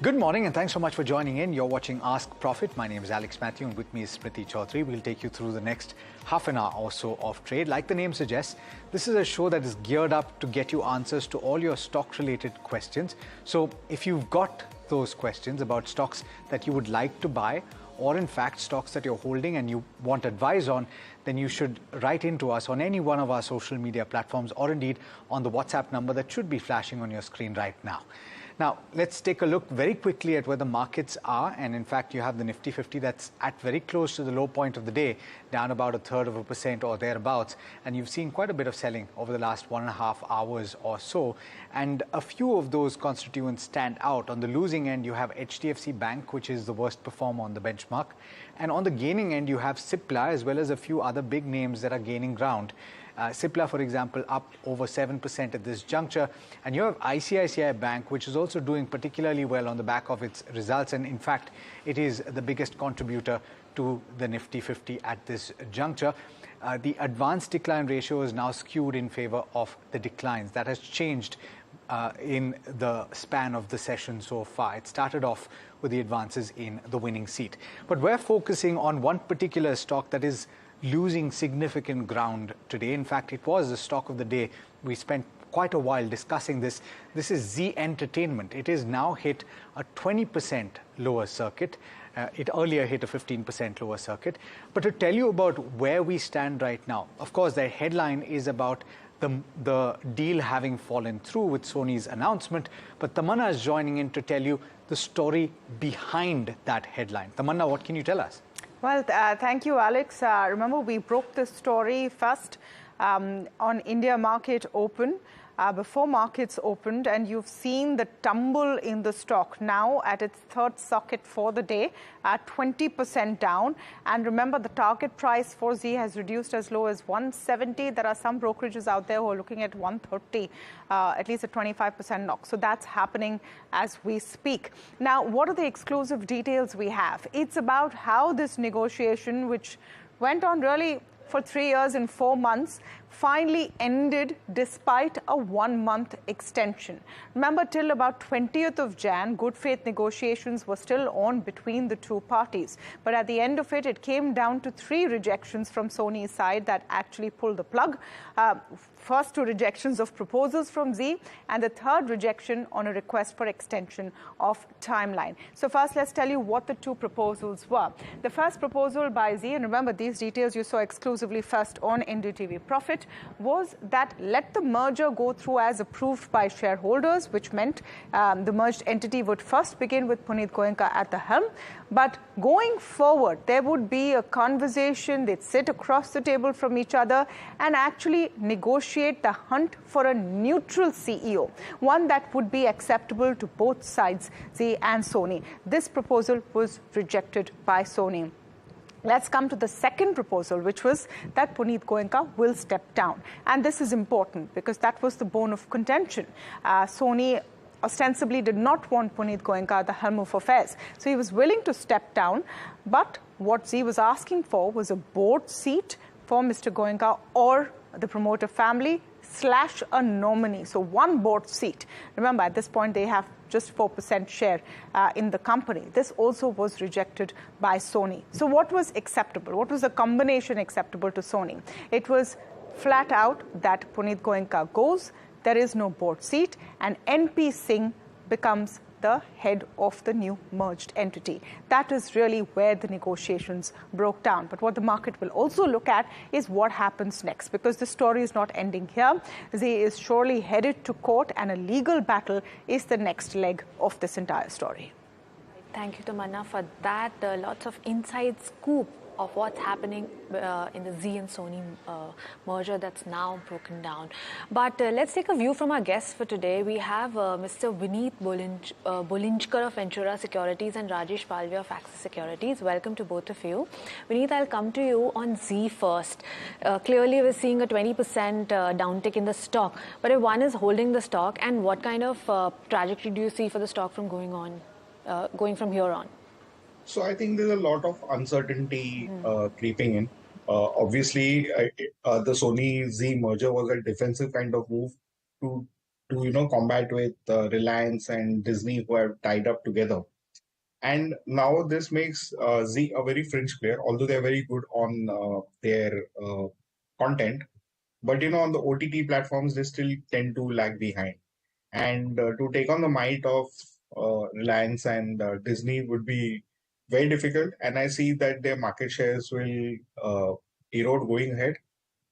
Good morning and thanks so much for joining in. You're watching Ask Profit. My name is Mathew and with me is Smriti Chaudhary. We'll take you through the next half an hour or so of trade. Like the name suggests, this is a show that is geared up to get you answers to all your stock-related questions. So if you've got those questions about stocks that you would like to buy, or in fact stocks that you're holding and you want advice on, then you should write into us on any one of our social media platforms or indeed on the WhatsApp number that should be flashing on your screen right now. Now, let's take a look very quickly at where the markets are. And in fact, you have the Nifty 50 that's at very close to the low point of the day, down about 1/3% or thereabouts. And you've seen quite a bit of selling over the last 1.5 hours or so. And a few of those constituents stand out. On the losing end, you have HDFC Bank, which is the worst performer on the benchmark. And on the gaining end, you have Cipla, as well as a few other big names that are gaining ground. Cipla, for example, up over 7% at this juncture. And you have ICICI Bank, which is also doing particularly well on the back of its results. And in fact, it is the biggest contributor to the Nifty 50 at this juncture. The advanced decline ratio is now skewed in favor of the declines. That has changed in the span of the session so far. It started off with the advances in the winning seat. But we're focusing on one particular stock that is losing significant ground today. In fact, it was the stock of the day. We spent quite a while discussing this. This is Zee Entertainment. It is now hit a 20% lower circuit. It earlier hit a 15% lower circuit. But to tell you about where we stand right now, of course, the headline is about the deal having fallen through with Sony's announcement. But Tamanna is joining in to tell you the story behind that headline. Tamanna, what can you tell us? Well, thank you, Alex. Remember, we broke this story first on India Market Open, before markets opened, and you've seen the tumble in the stock now at its third socket for the day, at 20% down. And remember, the target price for Zee has reduced as low as 170. There are some brokerages out there who are looking at 130, at least a 25% knock. So that's happening as we speak. Now, what are the exclusive details we have? It's about how this negotiation, which went on really for 3 years and 4 months, finally ended despite a 1-month extension. Remember, till about 20th of Jan, good faith negotiations were still on between the two parties. But at the end of it, it came down to 3 rejections from Sony's side that actually pulled the plug. First, 2 rejections of proposals from Zee, and the 3rd rejection on a request for extension of timeline. So first, let's tell you what the 2 proposals were. The first proposal by Zee, and remember, these details you saw exclusively first on NDTV Profit, was that let the merger go through as approved by shareholders, which meant the merged entity would first begin with Puneet Goenka at the helm. But going forward, there would be a conversation. They'd sit across the table from each other and actually negotiate the hunt for a neutral CEO, one that would be acceptable to both sides, Zee and Sony. This proposal was rejected by Sony. Let's come to the second proposal, which was that Puneet Goenka will step down. And this is important because that was the bone of contention. Sony ostensibly did not want Puneet Goenka at the helm of affairs. So he was willing to step down. But what Zee was asking for was a board seat for Mr. Goenka or the promoter family / a nominee. So 1 board seat. Remember, at this point, they have just 4% share in the company. This also was rejected by Sony. So what was acceptable? What was the combination acceptable to Sony? It was flat out that Puneet Goenka goes, there is no board seat, and NP Singh becomes the head of the new merged entity. That is really where the negotiations broke down. But what the market will also look at is what happens next, because the story is not ending here. Zee is surely headed to court, and a legal battle is the next leg of this entire story. Thank you, Tamanna, for that. Lots of inside scoop of what's happening in the Zee and Sony merger that's now broken down. But let's take a view from our guests for today. We have Mr. Vinit Bolinjkar of Ventura Securities and Rajesh Palviya of ICICI Securities. Welcome to both of you. Vinit, I'll come to you on Zee first. Clearly, we're seeing a 20% downtick in the stock. But if one is holding the stock, and what kind of trajectory do you see for the stock from going from here on? So I think there's a lot of uncertainty creeping in. Obviously, the Sony Z merger was a defensive kind of move to combat with Reliance and Disney, who have tied up together. And now this makes Z a very fringe player, although they're very good on their content. But on the OTT platforms, they still tend to lag behind. And to take on the might of Reliance and Disney would be very difficult. And I see that their market shares will erode going ahead.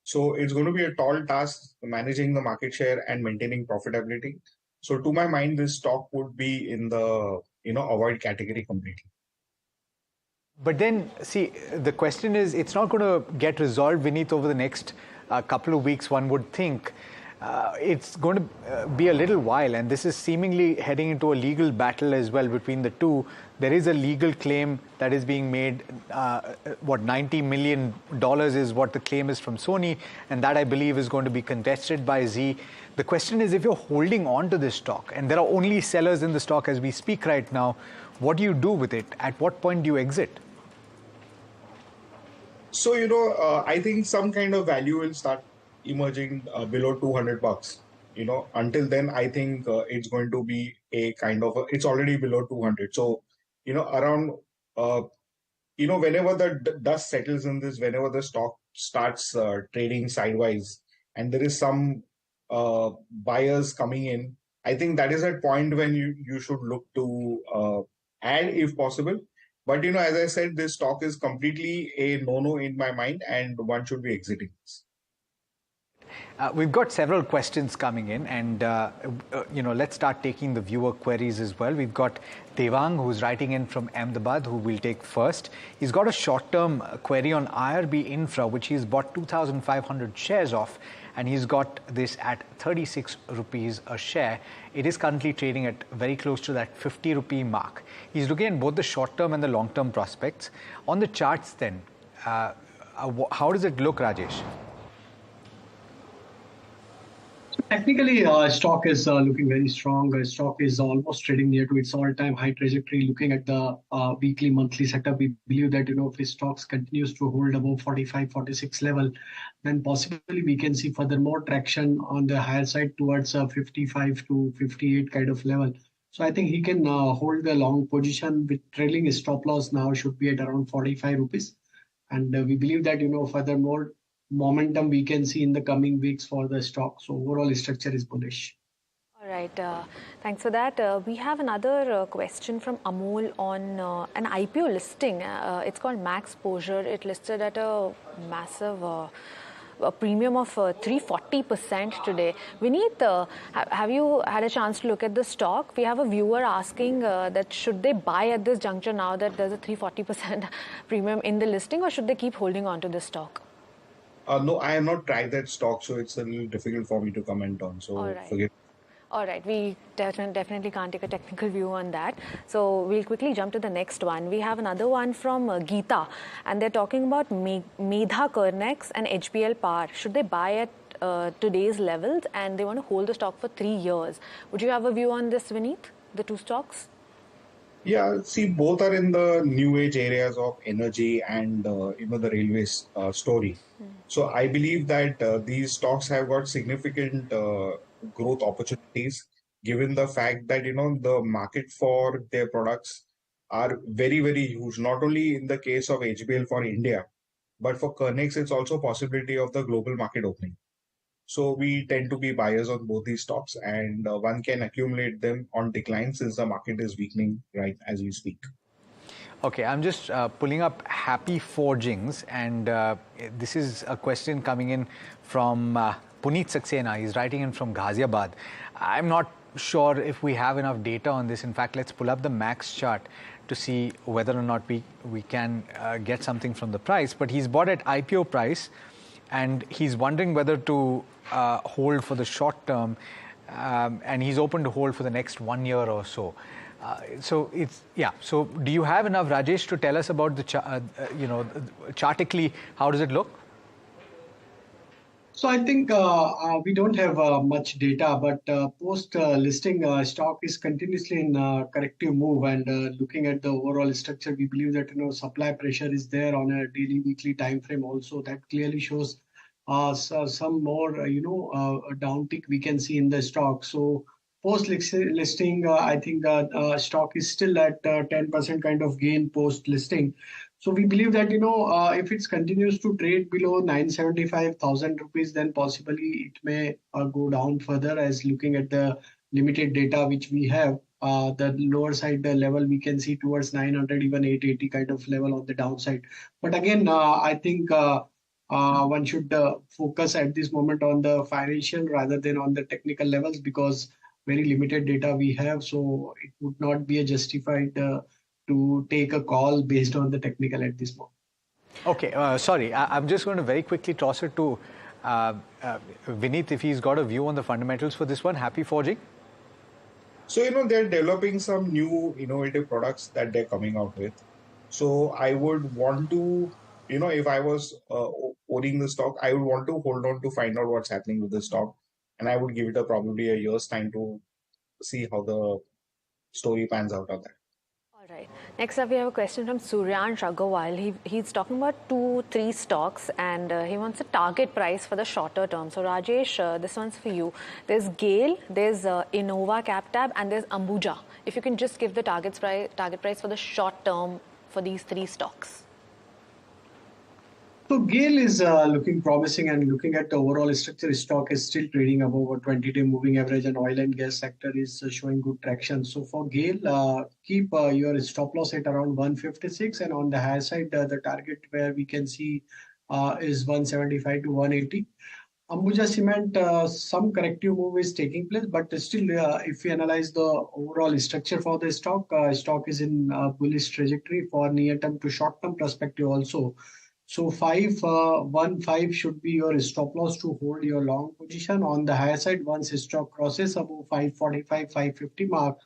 So it's going to be a tall task managing the market share and maintaining profitability. So to my mind, this stock would be in the avoid category completely. But then, see, the question is, it's not going to get resolved, Vinit, over the next couple of weeks, one would think. It's going to be a little while, and this is seemingly heading into a legal battle as well between the two. There is a legal claim that is being made. $90 million is what the claim is from Sony, and that, I believe, is going to be contested by Z. The question is, if you're holding on to this stock, and there are only sellers in the stock as we speak right now, what do you do with it? At what point do you exit? So, I think some kind of value will start emerging below $200. Until then, I think it's going to be a kind of, it's already below 200. So, around, whenever the dust settles in this, whenever the stock starts trading sideways and there is some buyers coming in, I think that is at point when you should look to add if possible. But, as I said, this stock is completely a no-no in my mind, and one should be exiting this. We've got several questions coming in, and let's start taking the viewer queries as well. We've got Devang, who's writing in from Ahmedabad, who we'll take first. He's got a short-term query on IRB Infra, which he's bought 2,500 shares of, and he's got this at 36 rupees a share. It is currently trading at very close to that 50 rupee mark. He's looking at both the short-term and the long-term prospects. On the charts then, how does it look, Rajesh? Technically, stock is looking very strong. Stock is almost trading near to its all-time high trajectory. Looking at the weekly, monthly setup, we believe that if the stocks continues to hold above 45, 46 level, then possibly we can see further more traction on the higher side towards 55 to 58 kind of level. So I think he can hold the long position with trailing stop loss now should be at around 45 rupees. And we believe that furthermore momentum we can see in the coming weeks for the stock. So overall structure is bullish. All right, thanks for that. We have another question from Amol on an IPO listing. It's called Max Exposure. It listed at a massive a premium of 340% today. Vinit, have you had a chance to look at the stock? We have a viewer asking that should they buy at this juncture now that there's a 340% premium in the listing, or should they keep holding on to this stock? No, I have not tried that stock, so it's a little difficult for me to comment on. So forgive. All right, we definitely can't take a technical view on that. So we'll quickly jump to the next one. We have another one from Geeta, and they're talking about Medha Kernex and HBL Power. Should they buy at today's levels, and they want to hold the stock for 3 years? Would you have a view on this, Vinit, the two stocks? Yeah, see, both are in the new age areas of energy and the railways story. So I believe that these stocks have got significant growth opportunities, given the fact that the market for their products are very, very huge. Not only in the case of HBL for India, but for Kernex, it's also a possibility of the global market opening. So we tend to be buyers on both these stocks, and one can accumulate them on decline since the market is weakening right as we speak. Okay, I'm just pulling up Happy Forgings, and this is a question coming in from Puneet Saxena. He's writing in from Ghaziabad. I'm not sure if we have enough data on this. In fact, let's pull up the max chart to see whether or not we can get something from the price. But he's bought at IPO price, and he's wondering whether to hold for the short term, and he's open to hold for the next 1 year or so. So do you have enough, Rajesh, to tell us about the chartically, how does it look? So I think we don't have much data, but post listing stock is continuously in corrective move. And looking at the overall structure, we believe that supply pressure is there on a daily, weekly time frame. Also, that clearly shows some more a downtick we can see in the stock. So post listing, I think stock is still at 10% kind of gain post listing. So we believe that if it continues to trade below 975,000 rupees, then possibly it may go down further. As looking at the limited data which we have, the lower side the level we can see towards 900, even 880 kind of level on the downside. But again, I think one should focus at this moment on the financial rather than on the technical levels, because very limited data we have. So it would not be a justified to take a call based on the technical at this moment. Okay, sorry, I'm just going to very quickly toss it to Vinit if he's got a view on the fundamentals for this one. Happy forging. So, they're developing some new innovative products that they're coming out with. So I would want to, if I was owning the stock, I would want to hold on to find out what's happening with the stock. And I would give it probably a year's time to see how the story pans out on that. All right. Next up, we have a question from Suryansh Agarwal. He's talking about 2-3 stocks, and he wants a target price for the shorter term. So Rajesh, this one's for you. There's GAIL, there's Innova CapTab, and there's Ambuja. If you can just give the target price for the short term for these 3 stocks. So GAIL is looking promising, and looking at the overall structure, stock is still trading above a 20-day moving average, and oil and gas sector is showing good traction. So for GAIL, keep your stop loss at around 156, and on the higher side, the target where we can see is 175 to 180. Ambuja Cement, some corrective move is taking place, but still, if we analyze the overall structure for the stock, stock is in bullish trajectory for near-term to short-term perspective also. So 515 should be your stop loss to hold your long position. On the higher side, once stock crosses above 545, 550 mark,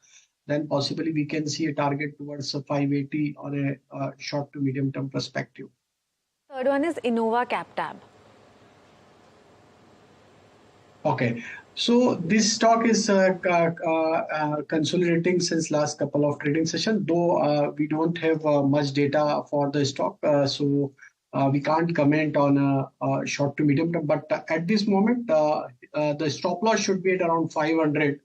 then possibly we can see a target towards 580 on a short to medium term perspective. Third one is Innova CapTab. Okay, so this stock is consolidating since last couple of trading sessions, though we don't have much data for the stock, so we can't comment on a short to medium term. But at this moment, the stop loss should be at around 500,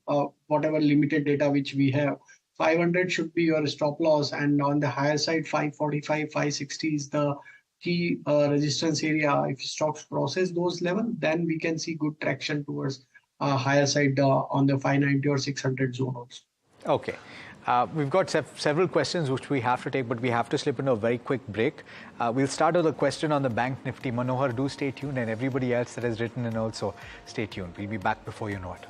whatever limited data which we have. 500 should be your stop loss, and on the higher side, 545, 560 is the key resistance area. If stocks process those levels, then we can see good traction towards higher side on the 590 or 600 zone also. Okay. We've got several questions which we have to take, but we have to slip into a very quick break. We'll start with a question on the Bank Nifty. Manohar, do stay tuned, and everybody else that has written in also stay tuned. We'll be back before you know it.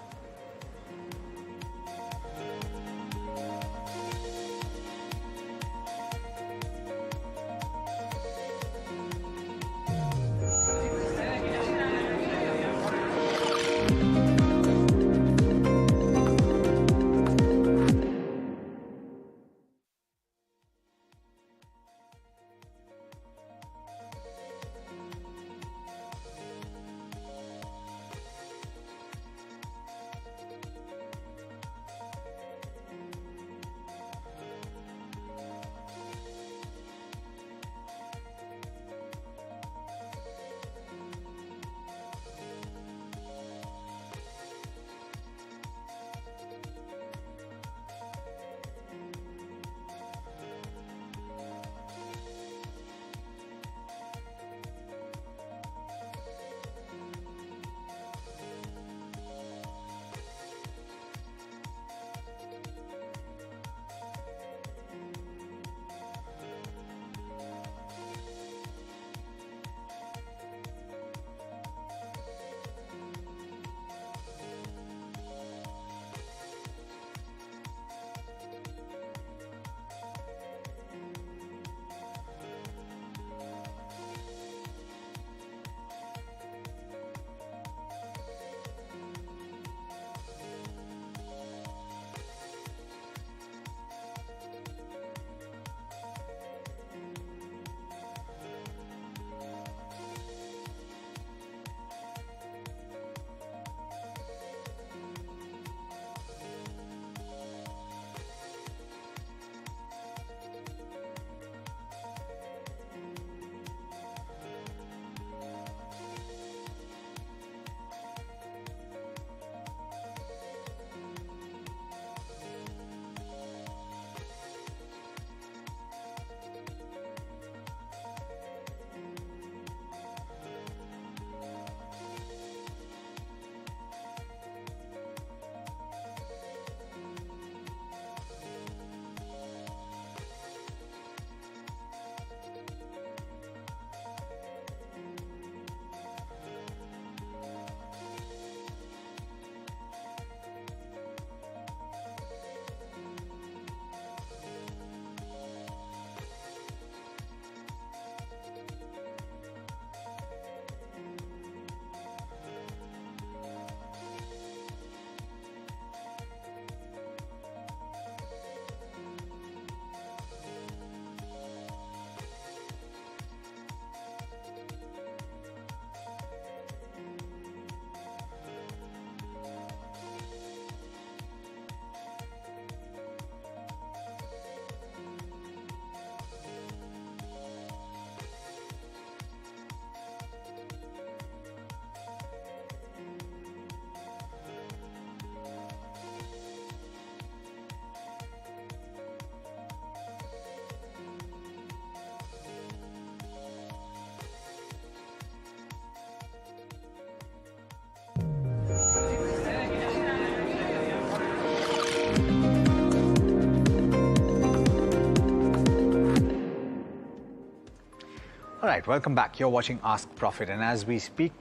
All right, welcome back. You're watching Ask Profit. And as we speak,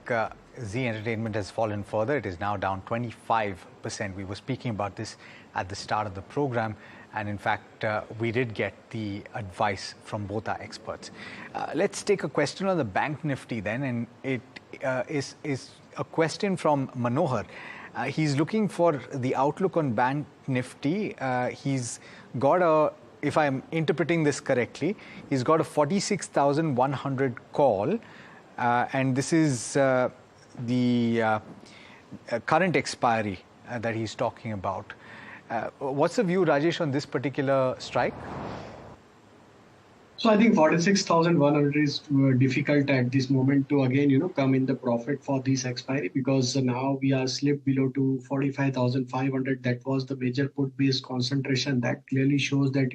Zee Entertainment has fallen further. It is now down 25%. We were speaking about this at the start of the program. And in fact, we did get the advice from both our experts. Let's take a question on the Bank Nifty then. And it is a question from Manohar. He's looking for the outlook on Bank Nifty. He's got a, if I'm interpreting this correctly, he's got a 46,100 call. And this is the current expiry that he's talking about. What's the view, Rajesh, on this particular strike? So I think 46,100 is difficult at this moment to again, come in the profit for this expiry, because now we are slipped below to 45,500. That was the major put-based concentration. That clearly shows that,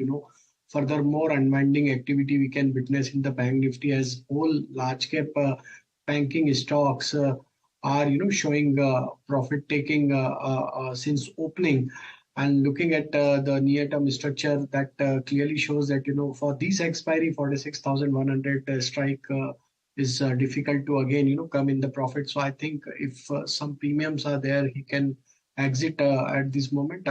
furthermore unwinding activity we can witness in the Bank Nifty as all large cap banking stocks are, showing profit taking since opening. And looking at the near-term structure, that clearly shows that, for this expiry, 46,100 strike is difficult to again, come in the profit. So I think if some premiums are there, he can exit at this moment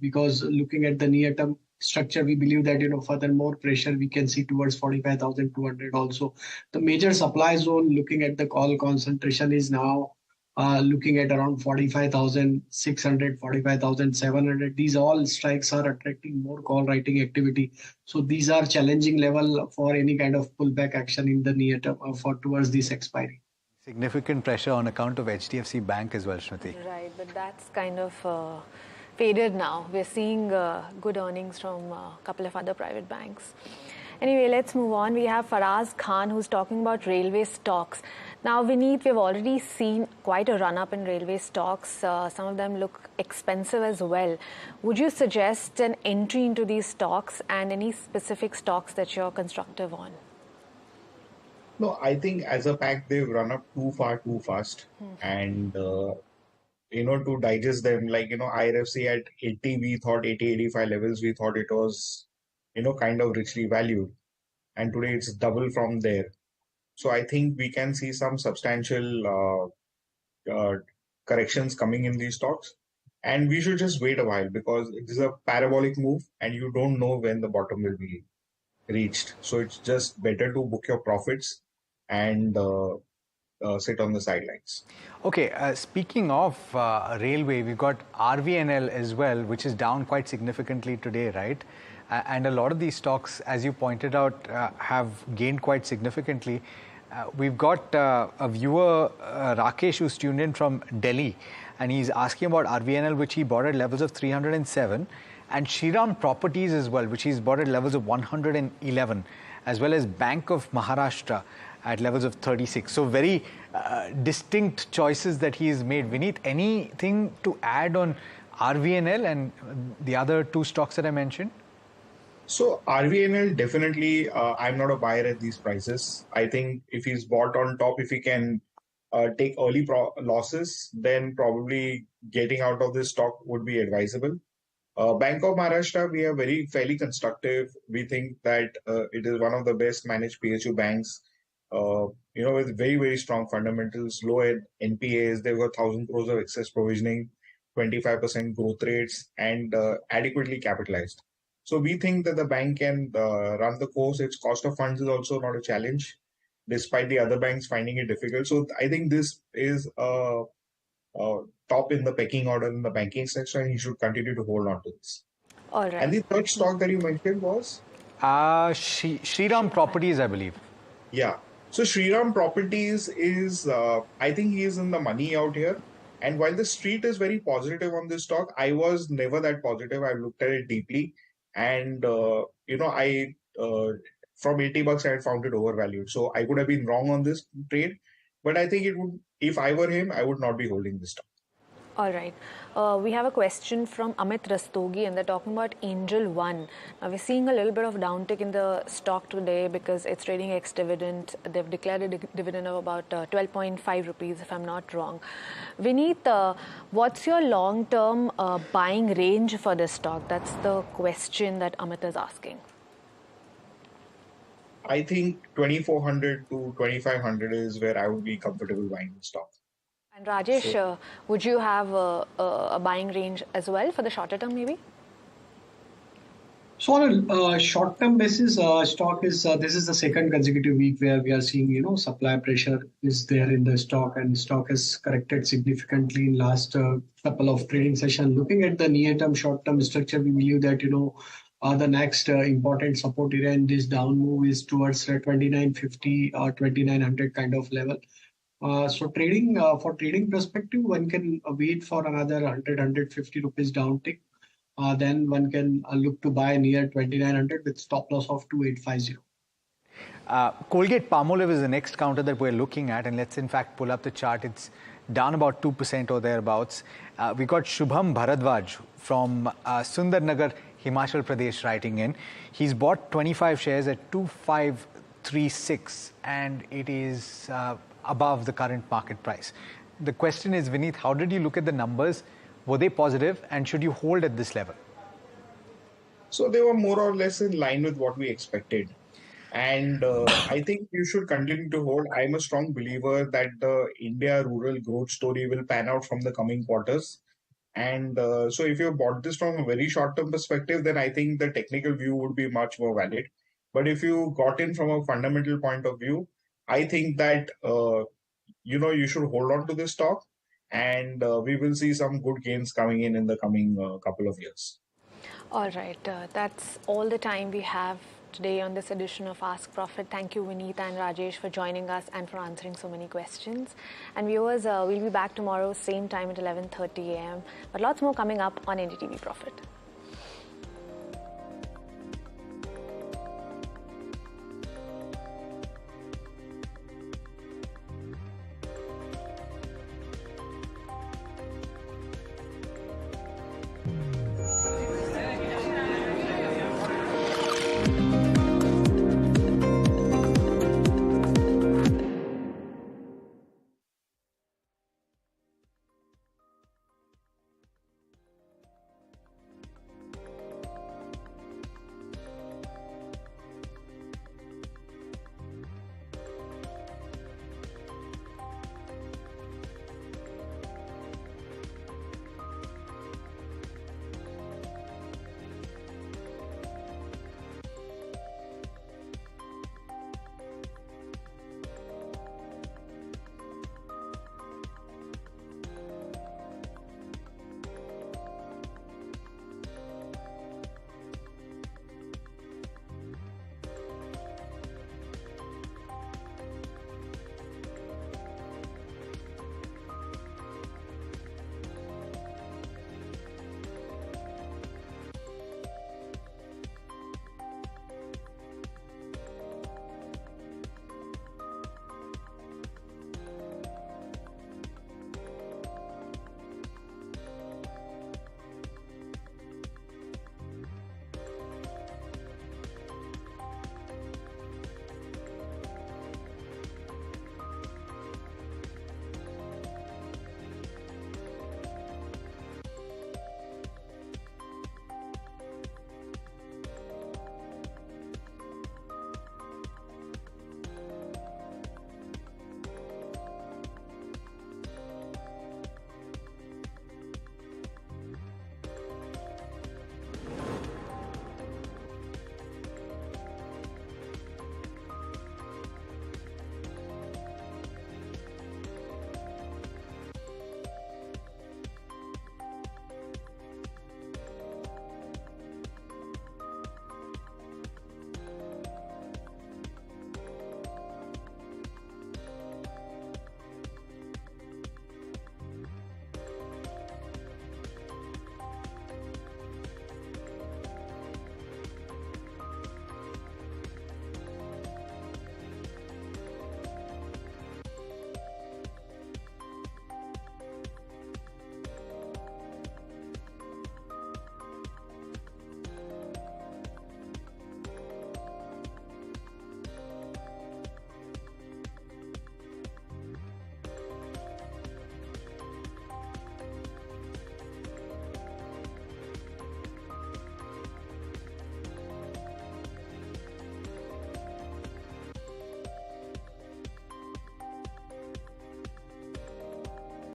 because looking at the near-term structure, we believe that, furthermore pressure we can see towards 45,200 also. The major supply zone, looking at the call concentration, is now looking at around 45,600, 45,700. These all strikes are attracting more call writing activity. So these are challenging level for any kind of pullback action in the near term for towards this expiry. Significant pressure on account of HDFC Bank as well, Smriti. Right, but that's kind of faded now. We're seeing good earnings from a couple of other private banks. Anyway, let's move on. We have Faraz Khan who's talking about railway stocks. Now, Vinit, we've already seen quite a run-up in railway stocks. Some of them look expensive as well. Would you suggest an entry into these stocks and any specific stocks that you're constructive on? No, I think as a pack, they've run up too far, too fast. And, to digest them, like, IRFC at 80, we thought 80, 85 levels, we thought it was, kind of richly valued. And today it's double from there. So I think we can see some substantial corrections coming in these stocks. And we should just wait a while because it is a parabolic move and you don't know when the bottom will be reached. So it's just better to book your profits and sit on the sidelines. Okay, speaking of railway, we've got RVNL as well, which is down quite significantly today, right? And a lot of these stocks, as you pointed out, have gained quite significantly. We've got a viewer, Rakesh, who's tuned in from Delhi, and he's asking about RVNL, which he bought at levels of 307, and Shriram Properties as well, which he's bought at levels of 111, as well as Bank of Maharashtra at levels of 36. So very distinct choices that he's made. Vinit, anything to add on RVNL and the other two stocks that I mentioned? So RVNL, definitely, I'm not a buyer at these prices. I think if he's bought on top, if he can take early losses, then probably getting out of this stock would be advisable. Bank of Maharashtra, we are fairly constructive. We think that it is one of the best managed PSU banks, with very, very strong fundamentals, low NPAs. They've got 1,000 crores of excess provisioning, 25% growth rates, and adequately capitalized. So we think that the bank can run the course. Its cost of funds is also not a challenge, despite the other banks finding it difficult. So I think this is top in the pecking order in the banking sector, and you should continue to hold on to this. All right. And the third stock that you mentioned was? Shriram Properties, I believe. Yeah. So Shriram Properties is, I think he is in the money out here. And while the street is very positive on this stock, I was never that positive. I've looked at it deeply. And, from 80 bucks, I had found it overvalued. So I could have been wrong on this trade. But I think it would, if I were him, I would not be holding this stock. All right. We have a question from Amit Rastogi, and they're talking about Angel One. Now, we're seeing a little bit of downtick in the stock today because it's trading ex-dividend. They've declared a dividend of about 12.5 rupees, if I'm not wrong. Vinit, what's your long-term buying range for this stock? That's the question that Amit is asking. I think 2400 to 2500 is where I would be comfortable buying the stock. And Rajesh, would you have a buying range as well for the shorter term maybe? So on a short-term basis, stock is this is the second consecutive week where we are seeing supply pressure is there in the stock, and stock has corrected significantly in last couple of trading sessions. Looking at the near-term, short-term structure, we believe that the next important support area in this down move is towards 2950 or 2900 kind of level. So trading for trading perspective, one can wait for another 100-150 rupees down tick. Then one can look to buy near 2900 with stop loss of 2850. Colgate Palmolive is the next counter that we're looking at, and let's in fact pull up the chart. It's down about 2% or thereabouts. We got Shubham Bharadwaj from Sundarnagar, Himachal Pradesh writing in. He's bought 25 shares at 2536, and it is above the current market price. The question is, Vinit, how did you look at the numbers? Were they positive, and should you hold at this level? So they were more or less in line with what we expected. And I think you should continue to hold. I'm a strong believer that the India rural growth story will pan out from the coming quarters. And so if you bought this from a very short-term perspective, then I think the technical view would be much more valid. But if you got in from a fundamental point of view, I think that, you should hold on to this stock. And we will see some good gains coming in the coming couple of years. All right, that's all the time we have today on this edition of Ask Profit. Thank you, Vinit and Rajesh, for joining us and for answering so many questions. And viewers, we'll be back tomorrow, same time at 11:30 a.m. But lots more coming up on NDTV Profit.